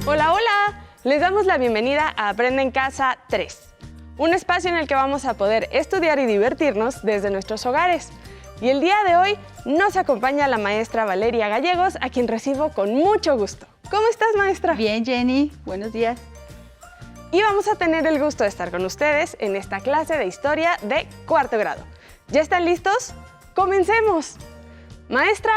Hola, hola. Les damos la bienvenida a Aprende en Casa 3, un espacio en el que vamos a poder estudiar y divertirnos desde nuestros hogares. Y el día de hoy nos acompaña la maestra Valeria Gallegos, a quien recibo con mucho gusto. ¿Cómo estás, maestra? Bien, Jenny. Buenos días. Y vamos a tener el gusto de estar con ustedes en esta clase de historia de cuarto grado. ¿Ya están listos? ¡Comencemos! Maestra,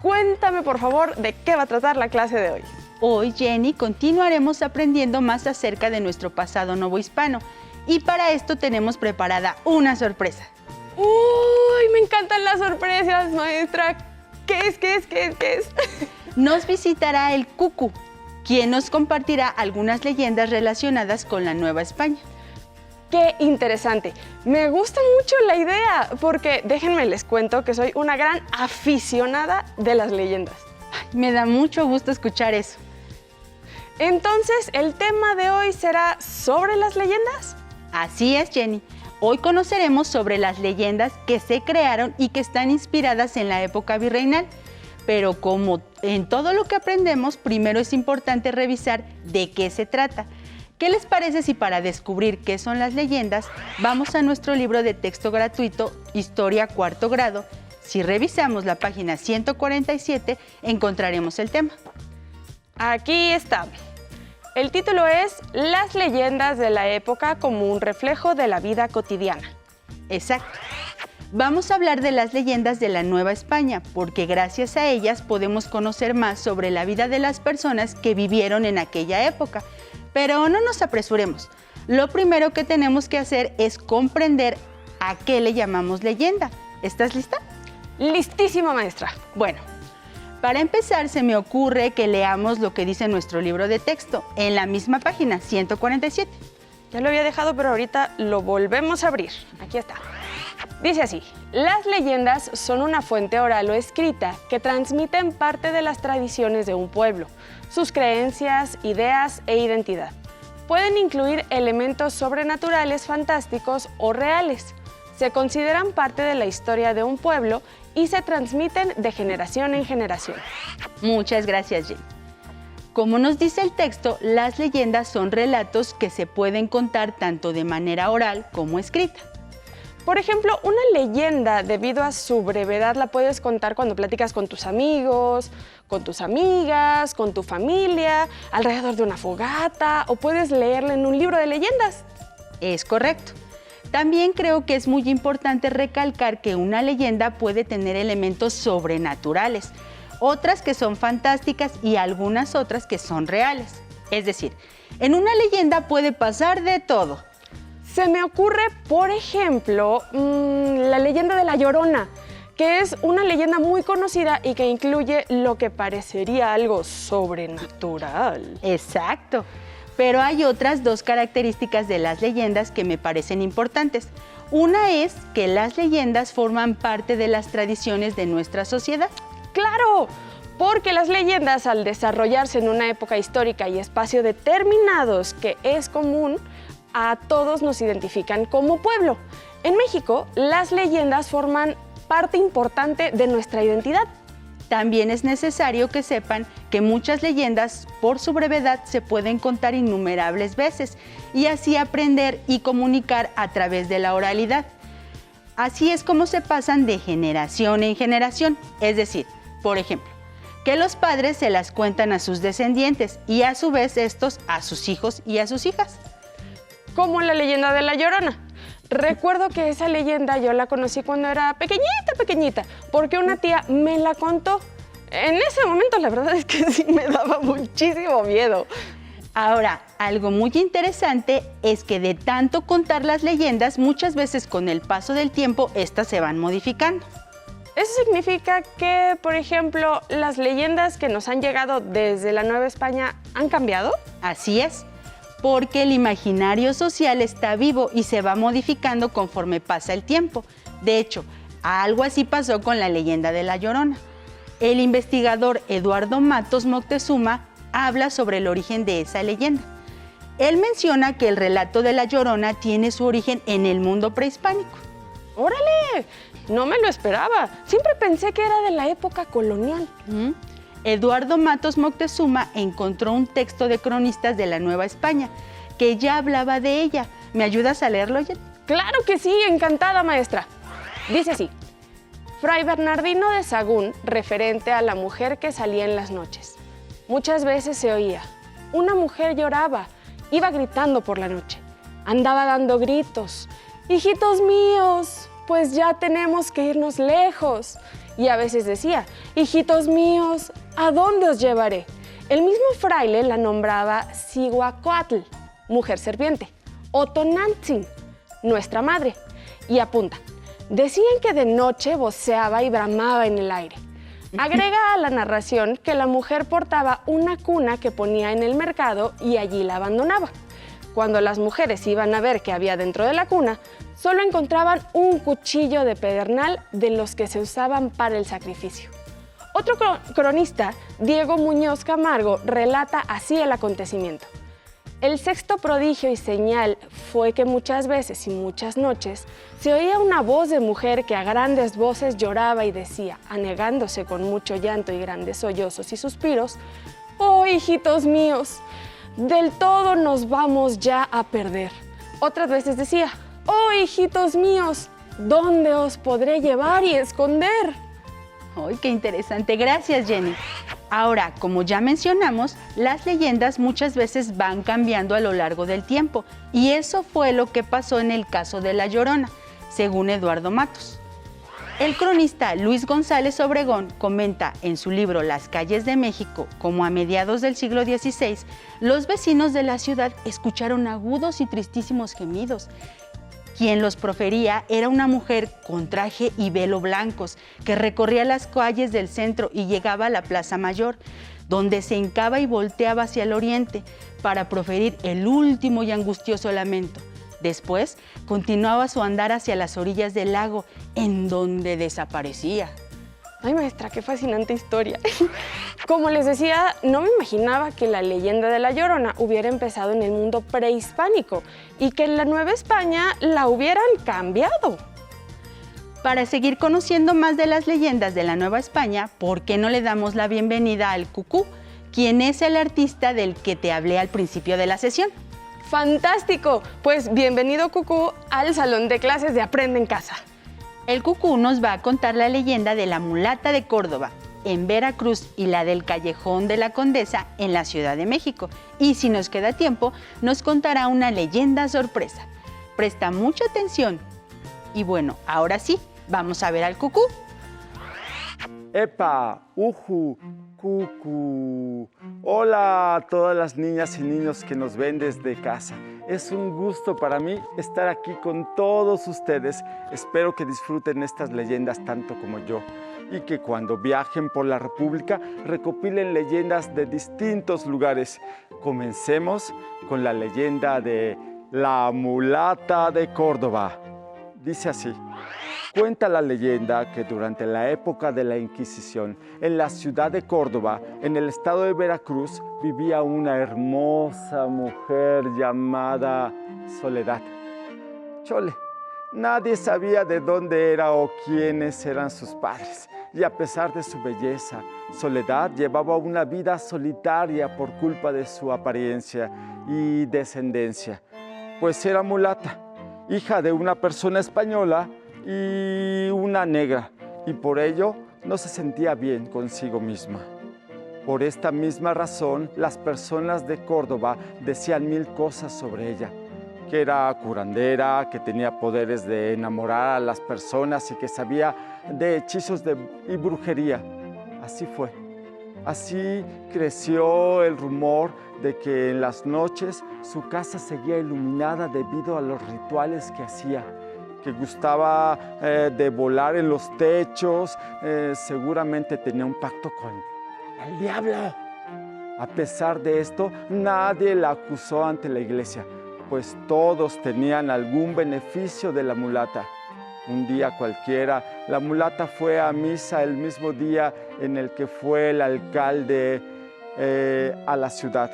cuéntame por favor de qué va a tratar la clase de hoy. Hoy, Jenny, continuaremos aprendiendo más acerca de nuestro pasado novohispano. Y para esto tenemos preparada una sorpresa. ¡Uy! Me encantan las sorpresas, maestra. ¿Qué es? Nos visitará el Cucu, quien nos compartirá algunas leyendas relacionadas con la Nueva España. ¡Qué interesante! Me gusta mucho la idea, porque déjenme les cuento que soy una gran aficionada de las leyendas. Ay, me da mucho gusto escuchar eso. Entonces, ¿el tema de hoy será sobre las leyendas? Así es, Jenny. Hoy conoceremos sobre las leyendas que se crearon y que están inspiradas en la época virreinal. Pero como en todo lo que aprendemos, primero es importante revisar de qué se trata. ¿Qué les parece si para descubrir qué son las leyendas, vamos a nuestro libro de texto gratuito, Historia Cuarto Grado? Si revisamos la página 147, encontraremos el tema. Aquí está. El título es Las leyendas de la época como un reflejo de la vida cotidiana. Exacto. Vamos a hablar de las leyendas de la Nueva España, porque gracias a ellas podemos conocer más sobre la vida de las personas que vivieron en aquella época. Pero no nos apresuremos. Lo primero que tenemos que hacer es comprender a qué le llamamos leyenda. ¿Estás lista? Listísima, maestra. Bueno, para empezar se me ocurre que leamos lo que dice nuestro libro de texto en la misma página, 147. Ya lo había dejado, pero ahorita lo volvemos a abrir. Aquí está. Dice así: las leyendas son una fuente oral o escrita que transmiten parte de las tradiciones de un pueblo, sus creencias, ideas e identidad. Pueden incluir elementos sobrenaturales, fantásticos o reales. Se consideran parte de la historia de un pueblo y se transmiten de generación en generación. Muchas gracias, Jen. Como nos dice el texto, las leyendas son relatos que se pueden contar tanto de manera oral como escrita. Por ejemplo, una leyenda, debido a su brevedad, la puedes contar cuando platicas con tus amigos, con tus amigas, con tu familia, alrededor de una fogata, o puedes leerla en un libro de leyendas. Es correcto. También creo que es muy importante recalcar que una leyenda puede tener elementos sobrenaturales, otras que son fantásticas y algunas otras que son reales. Es decir, en una leyenda puede pasar de todo. Se me ocurre, por ejemplo, la leyenda de La Llorona, que es una leyenda muy conocida y que incluye lo que parecería algo sobrenatural. Exacto. Pero hay otras dos características de las leyendas que me parecen importantes. Una es que las leyendas forman parte de las tradiciones de nuestra sociedad. ¡Claro! Porque las leyendas, al desarrollarse en una época histórica y espacio determinados que es común, a todos nos identifican como pueblo. En México, las leyendas forman parte importante de nuestra identidad. También es necesario que sepan que muchas leyendas, por su brevedad, se pueden contar innumerables veces y así aprender y comunicar a través de la oralidad. Así es como se pasan de generación en generación. Es decir, por ejemplo, que los padres se las cuentan a sus descendientes y a su vez estos a sus hijos y a sus hijas. Como la leyenda de La Llorona. Recuerdo que esa leyenda yo la conocí cuando era pequeñita, porque una tía me la contó. En ese momento la verdad es que sí me daba muchísimo miedo. Ahora, algo muy interesante es que de tanto contar las leyendas, muchas veces con el paso del tiempo, estas se van modificando. ¿Eso significa que, por ejemplo, las leyendas que nos han llegado desde la Nueva España han cambiado? Así es. Porque el imaginario social está vivo y se va modificando conforme pasa el tiempo. De hecho, algo así pasó con la leyenda de La Llorona. El investigador Eduardo Matos Moctezuma habla sobre el origen de esa leyenda. Él menciona que el relato de La Llorona tiene su origen en el mundo prehispánico. ¡Órale! No me lo esperaba. Siempre pensé que era de la época colonial. Eduardo Matos Moctezuma encontró un texto de cronistas de la Nueva España que ya hablaba de ella. ¿Me ayudas a leerlo, Jen? Claro que sí, encantada, maestra. Dice así: Fray Bernardino de Sahagún, referente a la mujer que salía en las noches. Muchas veces se oía: una mujer lloraba, iba gritando por la noche, andaba dando gritos: hijitos míos, pues ya tenemos que irnos lejos. Y a veces decía: hijitos míos, ¿a dónde os llevaré? El mismo fraile la nombraba Cihuacóatl, mujer serpiente, o Tonantzin, nuestra madre. Y apunta: decían que de noche voceaba y bramaba en el aire. Agrega a la narración que la mujer portaba una cuna que ponía en el mercado y allí la abandonaba. Cuando las mujeres iban a ver qué había dentro de la cuna, solo encontraban un cuchillo de pedernal de los que se usaban para el sacrificio. Otro cronista, Diego Muñoz Camargo, relata así el acontecimiento. El sexto prodigio y señal fue que muchas veces y muchas noches se oía una voz de mujer que a grandes voces lloraba y decía, anegándose con mucho llanto y grandes sollozos y suspiros: «Oh, hijitos míos, del todo nos vamos ya a perder». Otras veces decía: «Oh, hijitos míos, ¿dónde os podré llevar y esconder?». ¡Ay, qué interesante! Gracias, Jenny. Ahora, como ya mencionamos, las leyendas muchas veces van cambiando a lo largo del tiempo, y eso fue lo que pasó en el caso de La Llorona, según Eduardo Matos. El cronista Luis González Obregón comenta en su libro Las calles de México, como a mediados del siglo XVI, los vecinos de la ciudad escucharon agudos y tristísimos gemidos. Quien los profería era una mujer con traje y velo blancos que recorría las calles del centro y llegaba a la Plaza Mayor, donde se hincaba y volteaba hacia el oriente para proferir el último y angustioso lamento. Después continuaba su andar hacia las orillas del lago, en donde desaparecía. Ay, maestra, qué fascinante historia. Como les decía, no me imaginaba que la leyenda de La Llorona hubiera empezado en el mundo prehispánico y que en la Nueva España la hubieran cambiado. Para seguir conociendo más de las leyendas de la Nueva España, ¿por qué no le damos la bienvenida al Cucú, quien es el artista del que te hablé al principio de la sesión? ¡Fantástico! Pues bienvenido, Cucú, al salón de clases de Aprende en Casa. El Cucú nos va a contar la leyenda de la mulata de Córdoba, en Veracruz, y la del Callejón de la Condesa, en la Ciudad de México. Y si nos queda tiempo, nos contará una leyenda sorpresa. Presta mucha atención. Y bueno, ahora sí, vamos a ver al Cucú. ¡Epa! ¡Ujú! ¡Cucú! Hola a todas las niñas y niños que nos ven desde casa. Es un gusto para mí estar aquí con todos ustedes. Espero que disfruten estas leyendas tanto como yo y que cuando viajen por la República recopilen leyendas de distintos lugares. Comencemos con la leyenda de la mulata de Córdoba. Dice así: cuenta la leyenda que durante la época de la Inquisición, en la ciudad de Córdoba, en el estado de Veracruz, vivía una hermosa mujer llamada Soledad. Chole, nadie sabía de dónde era o quiénes eran sus padres. Y a pesar de su belleza, Soledad llevaba una vida solitaria por culpa de su apariencia y descendencia, pues era mulata, hija de una persona española y una negra, y por ello no se sentía bien consigo misma. Por esta misma razón, las personas de Córdoba decían mil cosas sobre ella: que era curandera, que tenía poderes de enamorar a las personas y que sabía de hechizos y brujería. Así fue. Así creció el rumor de que en las noches su casa seguía iluminada debido a los rituales que hacía, que gustaba de volar en los techos, seguramente tenía un pacto con el diablo. A pesar de esto, nadie la acusó ante la iglesia, pues todos tenían algún beneficio de la mulata. Un día cualquiera, la mulata fue a misa el mismo día en el que fue el alcalde a la ciudad,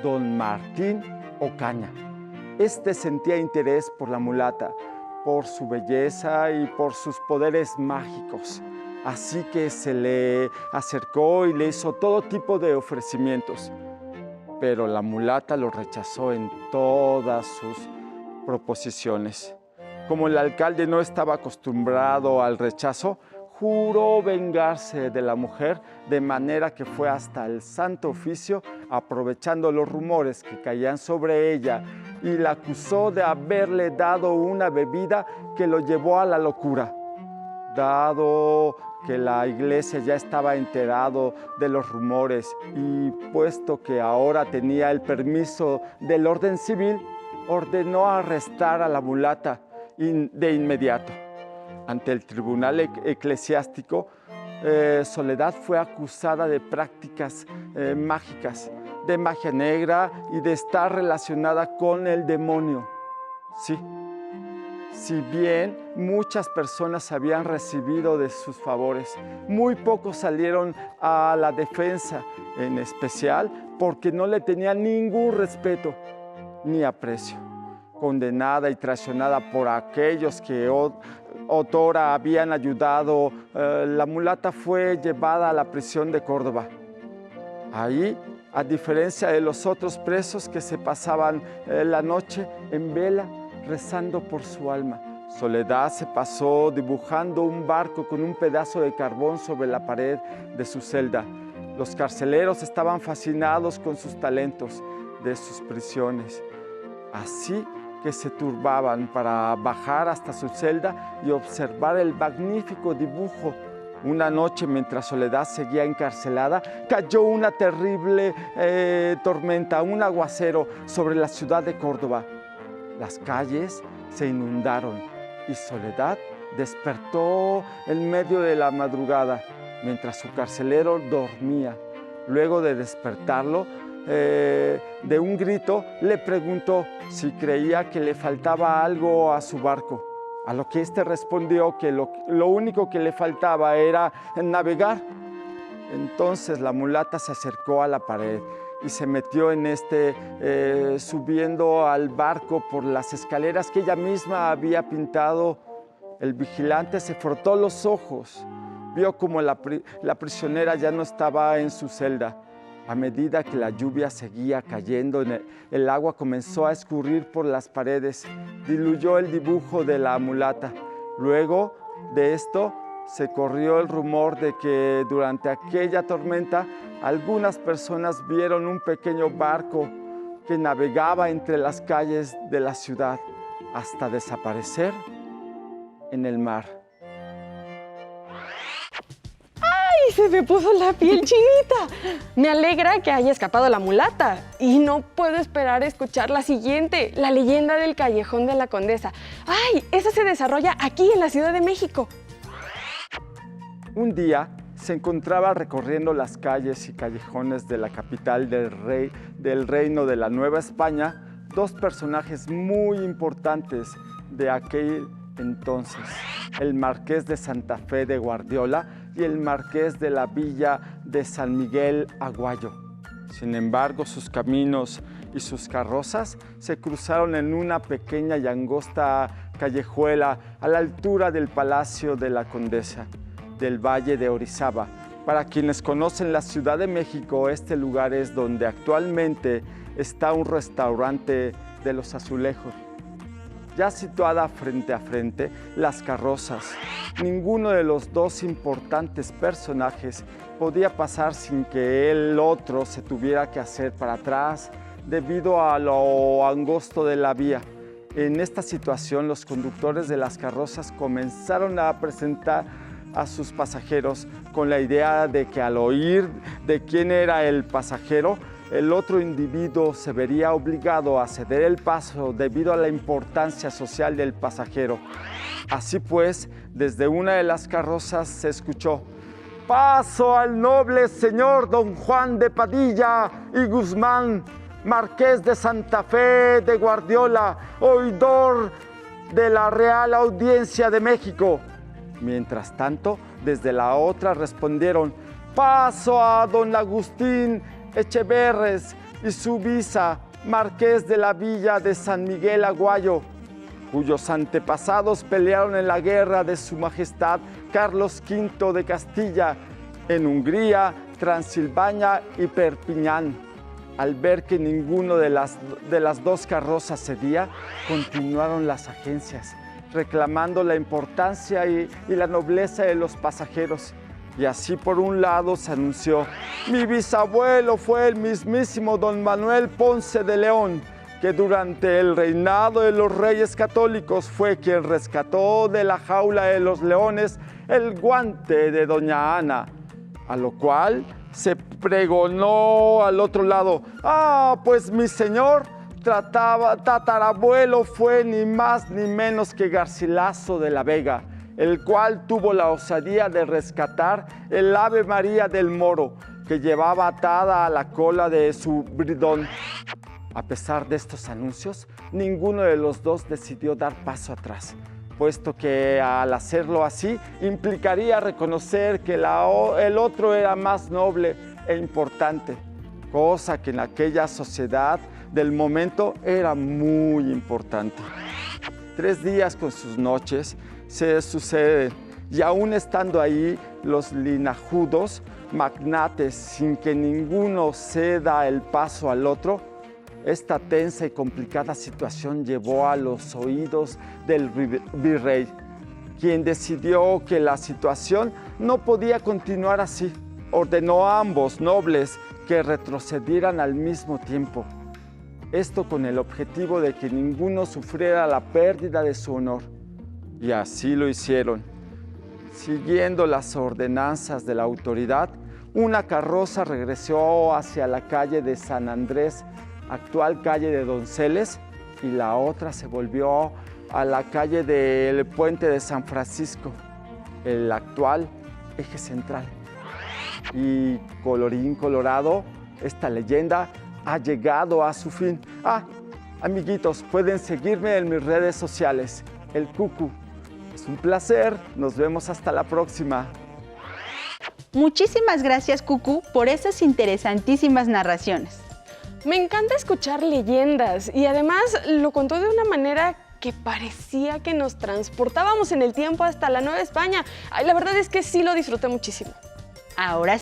don Martín Ocaña. Este sentía interés por la mulata, por su belleza y por sus poderes mágicos. Así que se le acercó y le hizo todo tipo de ofrecimientos. Pero la mulata lo rechazó en todas sus proposiciones. Como el alcalde no estaba acostumbrado al rechazo, juró vengarse de la mujer, de manera que fue hasta el Santo Oficio, aprovechando los rumores que caían sobre ella, y la acusó de haberle dado una bebida que lo llevó a la locura. Dado que la iglesia ya estaba enterado de los rumores y puesto que ahora tenía el permiso del orden civil, ordenó arrestar a la mulata de inmediato. Ante el tribunal eclesiástico, Soledad fue acusada de prácticas mágicas, de magia negra y de estar relacionada con el demonio. Sí. Si bien muchas personas habían recibido de sus favores, muy pocos salieron a la defensa, en especial porque no le tenían ningún respeto ni aprecio. Condenada y traicionada por aquellos que otrora habían ayudado, la mulata fue llevada a la prisión de Córdoba. Ahí, a diferencia de los otros presos que se pasaban la noche en vela, rezando por su alma, Soledad se pasó dibujando un barco con un pedazo de carbón sobre la pared de su celda. Los carceleros estaban fascinados con sus talentos de sus prisiones, así que se turbaban para bajar hasta su celda y observar el magnífico dibujo. Una noche, mientras Soledad seguía encarcelada, cayó una terrible tormenta, un aguacero sobre la ciudad de Córdoba. Las calles se inundaron y Soledad despertó en medio de la madrugada mientras su carcelero dormía. Luego de despertarlo de un grito, le preguntó si creía que le faltaba algo a su barco, a lo que éste respondió que lo único que le faltaba era navegar. Entonces la mulata se acercó a la pared y se metió en subiendo al barco por las escaleras que ella misma había pintado. El vigilante se frotó los ojos, vio como la prisionera ya no estaba en su celda. A medida que la lluvia seguía cayendo, el agua comenzó a escurrir por las paredes, diluyó el dibujo de la mulata. Luego de esto, se corrió el rumor de que durante aquella tormenta algunas personas vieron un pequeño barco que navegaba entre las calles de la ciudad hasta desaparecer en el mar. ¡Ay! Se me puso la piel chinita. Me alegra que haya escapado la mulata y no puedo esperar a escuchar la siguiente, la leyenda del Callejón de la Condesa. ¡Ay! Esa se desarrolla aquí en la Ciudad de México. Un día se encontraba recorriendo las calles y callejones de la capital del Reino de la Nueva España dos personajes muy importantes de aquel entonces, el Marqués de Santa Fe de Guardiola y el Marqués de la Villa de San Miguel Aguayo. Sin embargo, sus caminos y sus carrozas se cruzaron en una pequeña y angosta callejuela a la altura del Palacio de la Condesa del Valle de Orizaba. Para quienes conocen la Ciudad de México, este lugar es donde actualmente está un restaurante de los Azulejos. Ya situada frente a frente, las carrozas. Ninguno de los dos importantes personajes podía pasar sin que el otro se tuviera que hacer para atrás debido a lo angosto de la vía. En esta situación, los conductores de las carrozas comenzaron a presentar a sus pasajeros con la idea de que al oír de quién era el pasajero, el otro individuo se vería obligado a ceder el paso debido a la importancia social del pasajero. Así pues, desde una de las carrozas se escuchó: «Paso al noble señor don Juan de Padilla y Guzmán, Marqués de Santa Fe de Guardiola, oidor de la Real Audiencia de México». Mientras tanto, desde la otra respondieron: «Paso a don Agustín Echeverres y su visa, Marqués de la Villa de San Miguel Aguayo». cuyos antepasados pelearon en la guerra de Su Majestad Carlos V de Castilla en Hungría, Transilvania y Perpiñán. Al ver que ninguno de las dos carrozas cedía, continuaron las agencias, reclamando la importancia y la nobleza de los pasajeros. Y así por un lado se anunció: mi bisabuelo fue el mismísimo don Manuel Ponce de León, que durante el reinado de los reyes católicos fue quien rescató de la jaula de los leones el guante de doña Ana, a lo cual se pregonó al otro lado: pues mi señor tatarabuelo fue ni más ni menos que Garcilaso de la Vega, el cual tuvo la osadía de rescatar el Ave María del Moro, que llevaba atada a la cola de su bridón. A pesar de estos anuncios, ninguno de los dos decidió dar paso atrás, puesto que al hacerlo así implicaría reconocer que el otro era más noble e importante, cosa que en aquella sociedad del momento era muy importante. 3 días con sus noches se suceden, y aún estando ahí los linajudos magnates sin que ninguno ceda el paso al otro, esta tensa y complicada situación llevó a los oídos del virrey, quien decidió que la situación no podía continuar así. Ordenó a ambos nobles que retrocedieran al mismo tiempo. Esto con el objetivo de que ninguno sufriera la pérdida de su honor. Y así lo hicieron. Siguiendo las ordenanzas de la autoridad, una carroza regresó hacia la calle de San Andrés, actual calle de Donceles, y la otra se volvió a la calle del Puente de San Francisco, el actual eje central. Y colorín colorado, esta leyenda ha llegado a su fin. Amiguitos, pueden seguirme en mis redes sociales, el Cucu. Es un placer, nos vemos hasta la próxima. Muchísimas gracias, Cucu, por esas interesantísimas narraciones. Me encanta escuchar leyendas y además lo contó de una manera que parecía que nos transportábamos en el tiempo hasta la Nueva España. La verdad es que sí lo disfruté muchísimo. Ahora